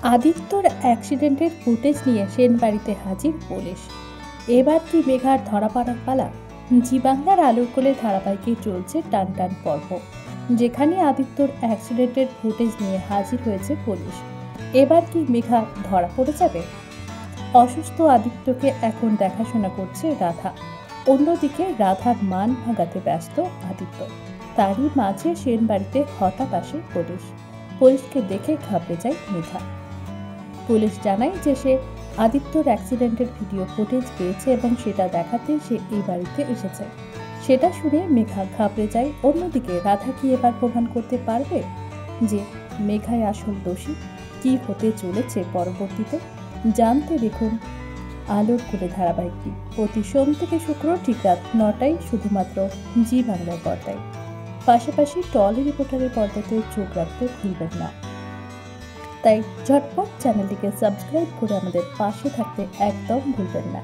আদিত্যর অ্যাক্সিডেন্টের ফুটেজ নিয়ে সেনবাড়িতে হাজির পুলিশ। এবার কি মেঘার ধরা পড়ার পালা? জি বাংলার আলোর কোলে ধারাবাহিকে চলছে টান টান পর্ব, যেখানে আদিত্যর অ্যাক্সিডেন্টের ফুটেজ নিয়ে হাজির হয়েছে পুলিশ। এবার কি মেঘা ধরা পড়ে যাবে? অসুস্থ আদিত্যকে এখন দেখাশোনা করছে রাধা। অন্যদিকে রাধার মান ভাঙাতে ব্যস্ত আদিত্য। তারই মাঝে সেনবাড়িতে হঠাৎ আসে পুলিশ। পুলিশকে দেখে ঘাবড়ে যায় মেঘা। পুলিশ জানায় যে সে আদিত্যর অ্যাক্সিডেন্টের ভিডিও ফুটেজ পেয়েছে এবং সেটা দেখাতেই সে এই বাড়িতে এসেছে। সেটা শুনে মেঘা ঘাবড়ে যায়। অন্যদিকে রাধা কি এবার প্রমাণ করতে পারবে যে মেঘাই আসল দোষী? কি হতে চলেছে পরবর্তীতে জানতে দেখুন আলোর কোলে ধারাবাহিকটি প্রতি সোম থেকে শুক্র ঠিক রাত 9টায় শুধুমাত্র জি বাংলার পর্দায়। পাশাপাশি টলি রিপোর্টারের পর্দাতেও চোখ রাখতে ভুলবেন না। তাই ঝটপট চ্যানেলটিকে সাবস্ক্রাইব করে আমাদের পাশে থাকতে একদম ভুলবেন না।